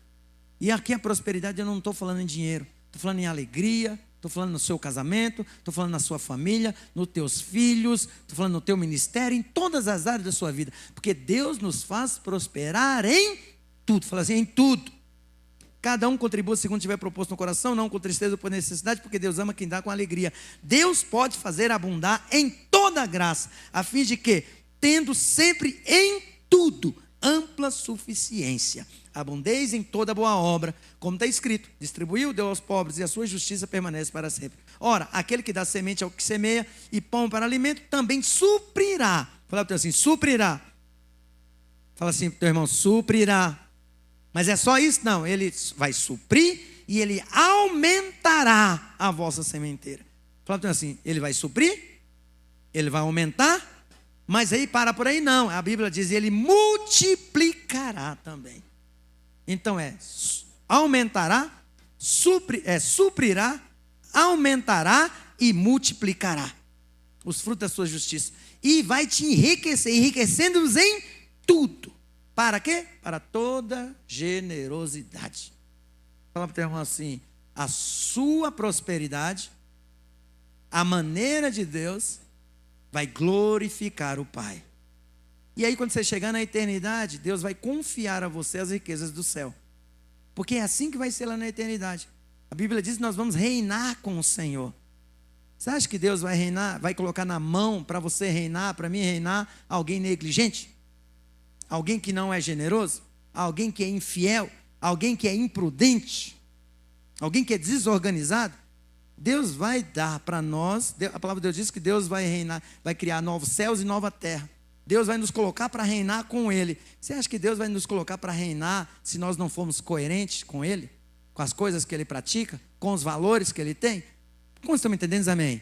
E aqui a prosperidade eu não estou falando em dinheiro, estou falando em alegria, estou falando no seu casamento, estou falando na sua família, nos teus filhos, estou falando no teu ministério, em todas as áreas da sua vida, porque Deus nos faz prosperar em tudo. Fala assim: em tudo. Cada um contribua segundo tiver proposto no coração, não com tristeza ou por necessidade, porque Deus ama quem dá com alegria. Deus pode fazer abundar em toda graça, a fim de que, tendo sempre em tudo ampla suficiência, abundeis em toda boa obra, como está escrito: distribuiu, deu aos pobres, e a sua justiça permanece para sempre. Ora, aquele que dá semente ao que semeia e pão para alimento, também suprirá. Fala para o teu assim: suprirá. Fala assim para o teu irmão: suprirá. Mas é só isso? Não, ele vai suprir e ele aumentará a vossa sementeira. Fala para assim: ele vai suprir, ele vai aumentar, mas aí para por aí não. A Bíblia diz: ele multiplicará também. Então aumentará, suprirá, aumentará e multiplicará os frutos da sua justiça. E vai te enriquecer, enriquecendo-nos em tudo. Para quê? Para toda generosidade. Fala para o teu irmão assim: a sua prosperidade, a maneira de Deus, vai glorificar o Pai. E aí quando você chegar na eternidade, Deus vai confiar a você as riquezas do céu. Porque é assim que vai ser lá na eternidade. A Bíblia diz que nós vamos reinar com o Senhor. Você acha que Deus vai reinar, vai colocar na mão para você reinar, para mim reinar, alguém negligente? Alguém que não é generoso? Alguém que é infiel? Alguém que é imprudente? Alguém que é desorganizado? Deus vai dar para nós, a palavra de Deus diz que Deus vai reinar, vai criar novos céus e nova terra. Deus vai nos colocar para reinar com Ele. Você acha que Deus vai nos colocar para reinar se nós não formos coerentes com Ele? Com as coisas que Ele pratica? Com os valores que Ele tem? Como estão me entendendo? Amém?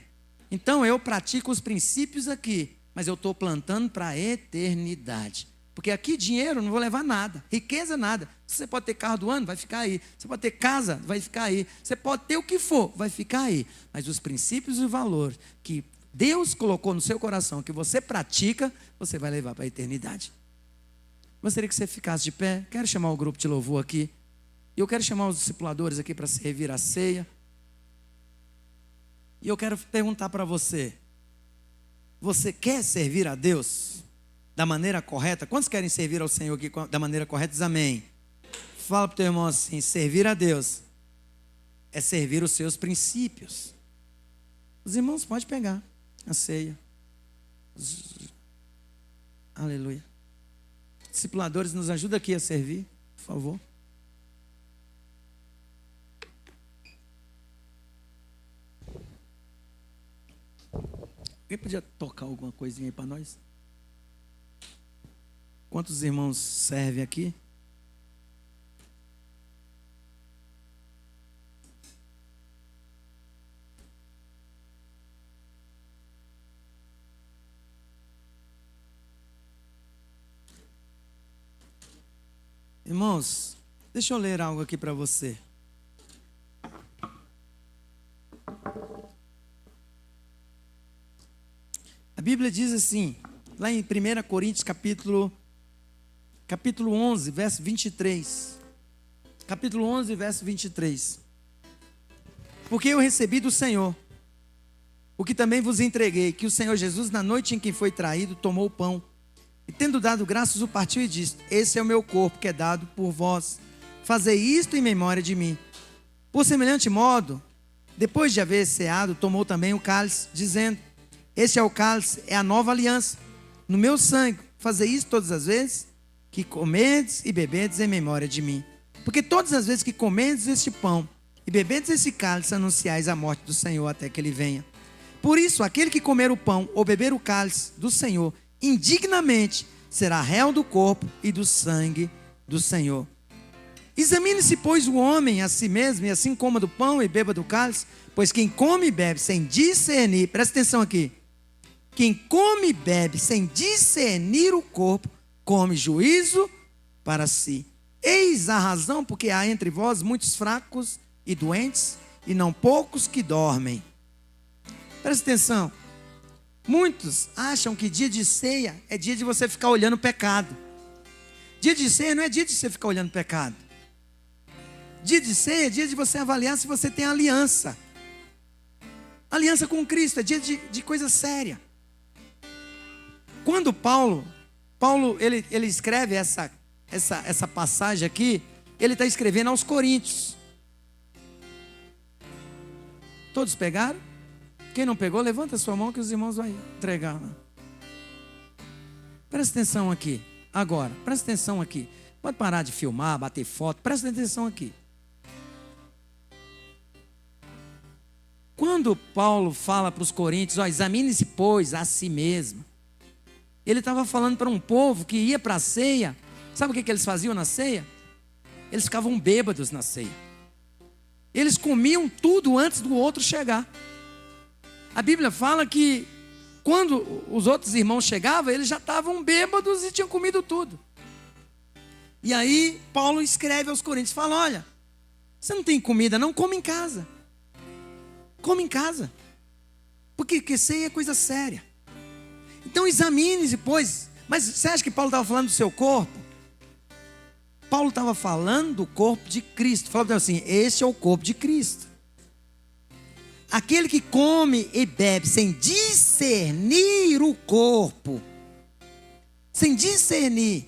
Então eu pratico os princípios aqui, mas eu estou plantando para a eternidade. Porque aqui dinheiro eu não vou levar nada, riqueza nada. Você pode ter carro do ano, vai ficar aí. Você pode ter casa, vai ficar aí. Você pode ter o que for, vai ficar aí. Mas os princípios e o valor que Deus colocou no seu coração, que você pratica, você vai levar para a eternidade. Gostaria que você ficasse de pé. Quero chamar o grupo de louvor aqui. E eu quero chamar os discipuladores aqui para servir a ceia. E eu quero perguntar para você: você quer servir a Deus da maneira correta? Quantos querem servir ao Senhor aqui da maneira correta? Diz amém. Fala para o teu irmão assim: servir a Deus é servir os seus princípios. Os irmãos podem pegar a ceia. Aleluia. Discipuladores, nos ajuda aqui a servir, por favor. Alguém podia tocar alguma coisinha aí para nós? Quantos irmãos servem aqui? Irmãos, deixa eu ler algo aqui para você. A Bíblia diz assim, lá em 1 Coríntios capítulo 11, verso 23. Capítulo 11, verso 23. Porque eu recebi do Senhor o que também vos entreguei, que o Senhor Jesus, na noite em que foi traído, tomou o pão, e tendo dado graças, o partiu e disse: esse é o meu corpo, que é dado por vós. Fazei isto em memória de mim. Por semelhante modo, depois de haver ceado, tomou também o cálice, dizendo: este é o cálice, é a nova aliança, no meu sangue. Fazei isso todas as vezes que comerdes e bebedes em memória de mim. Porque todas as vezes que comerdes este pão e bebedes esse cálice, anunciais a morte do Senhor até que ele venha. Por isso, aquele que comer o pão ou beber o cálice do Senhor indignamente será réu do corpo e do sangue do Senhor. Examine-se, pois, o homem a si mesmo, e assim coma do pão e beba do cálice, pois quem come e bebe sem discernir, presta atenção aqui, quem come e bebe sem discernir o corpo, come juízo para si. Eis a razão porque há entre vós muitos fracos e doentes, e não poucos que dormem. Presta atenção. Muitos acham que dia de ceia é dia de você ficar olhando o pecado. Dia de ceia não é dia de você ficar olhando o pecado. Dia de ceia é dia de você avaliar se você tem aliança. Aliança com Cristo, é dia de coisa séria. Quando Paulo ele escreve essa passagem aqui, ele está escrevendo aos Coríntios. Todos pegaram? Quem não pegou, levanta a sua mão que os irmãos vão entregar. Presta atenção aqui. Agora, presta atenção aqui. Pode parar de filmar, bater foto. Presta atenção aqui. Quando Paulo fala para os coríntios, examine-se, pois, a si mesmo. Ele estava falando para um povo que ia para a ceia. Sabe o que eles faziam na ceia? Eles ficavam bêbados na ceia. Eles comiam tudo antes do outro chegar. A Bíblia fala que quando os outros irmãos chegavam, eles já estavam bêbados e tinham comido tudo. E aí Paulo escreve aos Coríntios, fala: olha, você não tem comida não? Come em casa. Come em casa. Porque ceia é coisa séria. Então examine-se, pois. Mas você acha que Paulo estava falando do seu corpo? Paulo estava falando do corpo de Cristo. Falando assim: este é o corpo de Cristo. Aquele que come e bebe sem discernir o corpo, sem discernir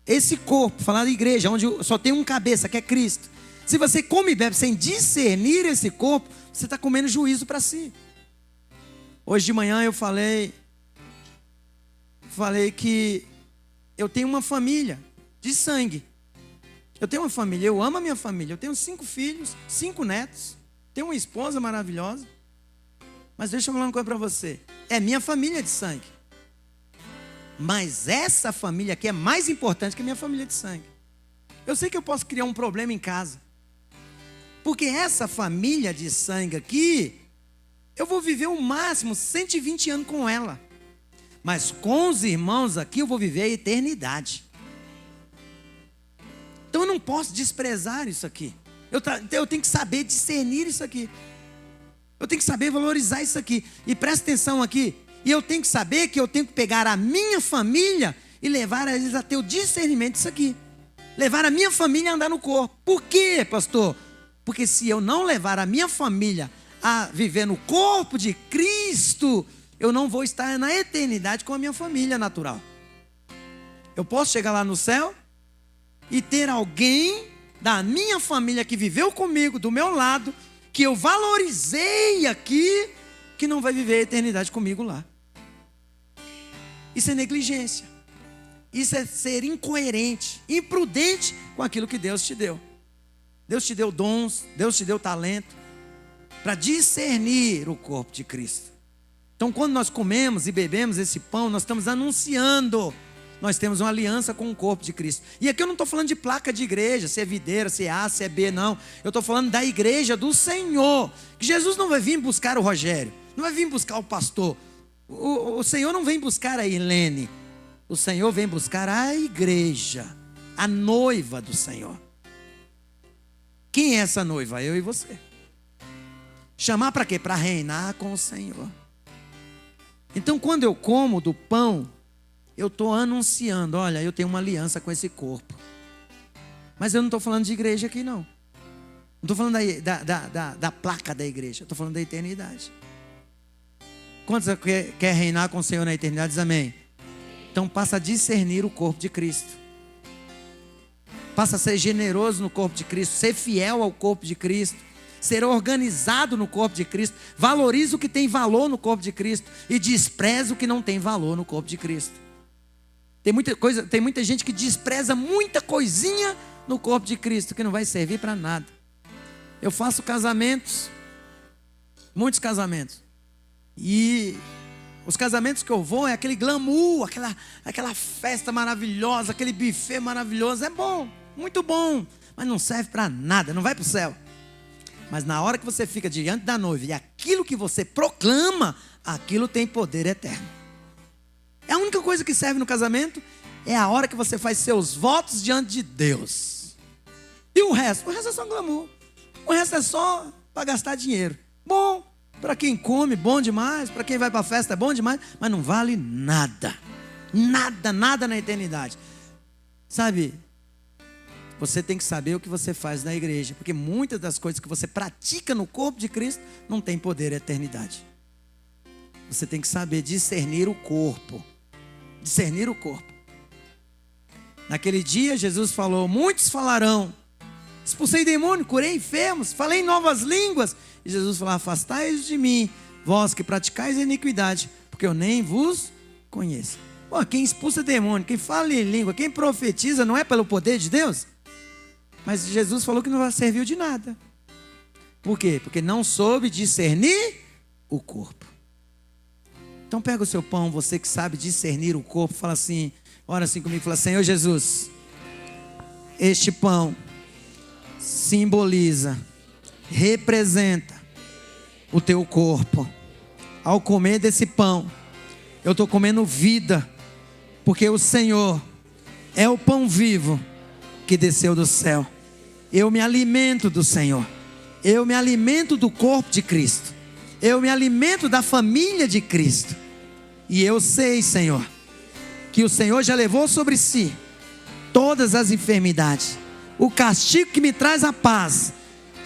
esse corpo, falar da igreja, onde só tem um cabeça, que é Cristo. Se você come e bebe sem discernir esse corpo, você está comendo juízo para si. Hoje de manhã eu falei que eu tenho uma família de sangue. Eu tenho uma família, eu amo a minha família. Eu tenho 5 filhos, 5 netos. Tenho uma esposa maravilhosa. Mas deixa eu falar uma coisa para você. É minha família de sangue. Mas essa família aqui é mais importante que a minha família de sangue. Eu sei que eu posso criar um problema em casa. Porque essa família de sangue aqui, eu vou viver o máximo 120 anos com ela. Mas com os irmãos aqui eu vou viver a eternidade. Então eu não posso desprezar isso aqui. Eu tenho que saber discernir isso aqui. Eu tenho que saber valorizar isso aqui. E presta atenção aqui. E eu tenho que saber que eu tenho que pegar a minha família e levar eles a ter o discernimento disso aqui. Levar a minha família a andar no corpo. Por quê, pastor? Porque se eu não levar a minha família a viver no corpo de Cristo, eu não vou estar na eternidade com a minha família natural. Eu posso chegar lá no céu e ter alguém da minha família que viveu comigo, do meu lado, que eu valorizei aqui, que não vai viver a eternidade comigo lá. Isso é negligência. Isso é ser incoerente, imprudente com aquilo que Deus te deu. Deus te deu dons, Deus te deu talento para discernir o corpo de Cristo. Então, quando nós comemos e bebemos esse pão, nós estamos anunciando. Nós temos uma aliança com o corpo de Cristo. E aqui eu não estou falando de placa de igreja, se é videira, se é A, se é B, não. Eu estou falando da igreja do Senhor. Que Jesus não vai vir buscar o Rogério, não vai vir buscar o pastor. O Senhor não vem buscar a Helene. O Senhor vem buscar a igreja, a noiva do Senhor. Quem é essa noiva? Eu e você. Chamar para quê? Para reinar com o Senhor. Então, quando eu como do pão, eu estou anunciando, olha, eu tenho uma aliança com esse corpo. Mas eu não estou falando de igreja aqui, não. Não estou falando da placa da igreja. Estou falando da eternidade. Quantos quer reinar com o Senhor na eternidade? Diz amém. Então passa a discernir o corpo de Cristo. Passa a ser generoso no corpo de Cristo. Ser fiel ao corpo de Cristo. Ser organizado no corpo de Cristo. Valoriza o que tem valor no corpo de Cristo. E despreza o que não tem valor no corpo de Cristo. Tem muita gente que despreza muita coisinha no corpo de Cristo, que não vai servir para nada. Eu faço casamentos, muitos casamentos. E os casamentos que eu vou é aquele glamour, aquela festa maravilhosa, aquele buffet maravilhoso. É bom, muito bom, mas não serve para nada, não vai para o céu. Mas na hora que você fica diante da noiva e aquilo que você proclama, aquilo tem poder eterno. É a única coisa que serve no casamento é a hora que você faz seus votos diante de Deus. E o resto? O resto é só glamour. O resto é só para gastar dinheiro. Bom, para quem come, bom demais. Para quem vai para a festa, é bom demais. Mas não vale nada. Nada, nada na eternidade. Sabe, você tem que saber o que você faz na igreja. Porque muitas das coisas que você pratica no corpo de Cristo não tem poder na eternidade. Você tem que saber discernir o corpo. Discernir o corpo. Naquele dia Jesus falou, muitos falarão, expulsei demônio, curei enfermos, falei em novas línguas. E Jesus falou, afastai-vos de mim, vós que praticais a iniquidade, porque eu nem vos conheço. Pô, quem expulsa demônio, quem fala em língua, quem profetiza, não é pelo poder de Deus? Mas Jesus falou que não serviu de nada. Por quê? Porque não soube discernir o corpo. Então pega o seu pão, você que sabe discernir o corpo, fala assim, ora assim comigo, fala, Senhor Jesus, este pão simboliza, representa o teu corpo. Ao comer desse pão, eu estou comendo vida, porque o Senhor é o pão vivo que desceu do céu. Eu me alimento do Senhor, eu me alimento do corpo de Cristo, eu me alimento da família de Cristo. E eu sei, Senhor, que o Senhor já levou sobre si todas as enfermidades. O castigo que me traz a paz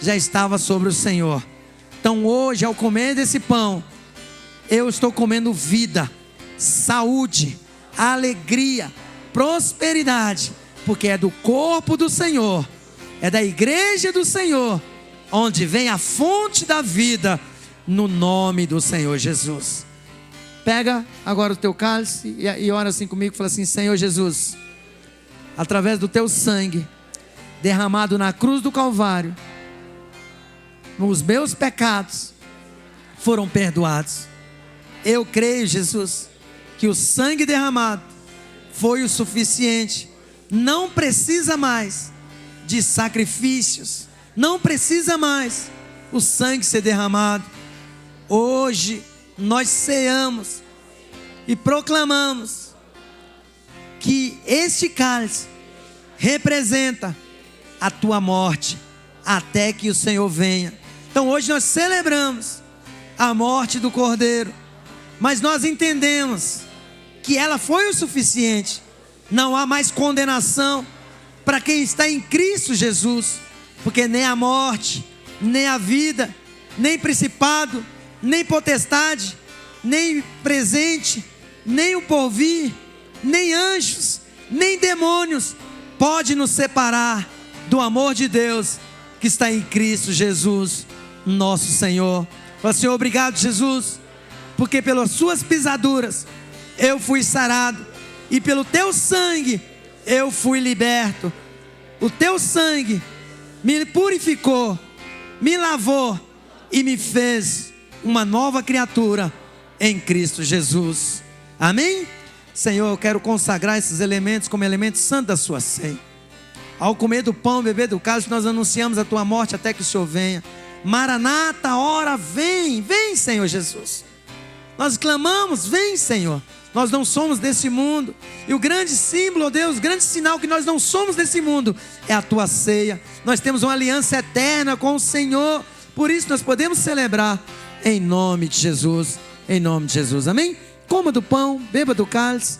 já estava sobre o Senhor. Então hoje, ao comer desse pão, eu estou comendo vida, saúde, alegria, prosperidade, porque é do corpo do Senhor, é da igreja do Senhor, onde vem a fonte da vida, no nome do Senhor Jesus. Pega agora o teu cálice e ora assim comigo, fala assim, Senhor Jesus, através do teu sangue derramado na cruz do Calvário, os meus pecados foram perdoados. Eu creio, Jesus, que o sangue derramado foi o suficiente. Não precisa mais de sacrifícios, não precisa mais o sangue ser derramado. Hoje nós ceamos e proclamamos que este cálice representa a tua morte, até que o Senhor venha. Então hoje nós celebramos a morte do Cordeiro, mas nós entendemos que ela foi o suficiente. Não há mais condenação para quem está em Cristo Jesus, porque nem a morte, nem a vida, nem principado, nem potestade, nem presente, nem o porvir, nem anjos, nem demônios pode nos separar do amor de Deus que está em Cristo Jesus, nosso Senhor. Fala, Senhor, obrigado, Jesus, porque pelas suas pisaduras eu fui sarado, e pelo teu sangue eu fui liberto. O teu sangue me purificou, me lavou e me fez uma nova criatura em Cristo Jesus. Amém? Senhor, eu quero consagrar esses elementos como elementos santos da sua ceia. Ao comer do pão, beber do cálice, nós anunciamos a tua morte até que o Senhor venha. Maranata, ora, vem, vem, Senhor Jesus. Nós clamamos, vem, Senhor. Nós não somos desse mundo, e o grande símbolo, ó Deus, o grande sinal que nós não somos desse mundo é a tua ceia. Nós temos uma aliança eterna com o Senhor, por isso nós podemos celebrar em nome de Jesus, em nome de Jesus, amém? Coma do pão, beba do cálice.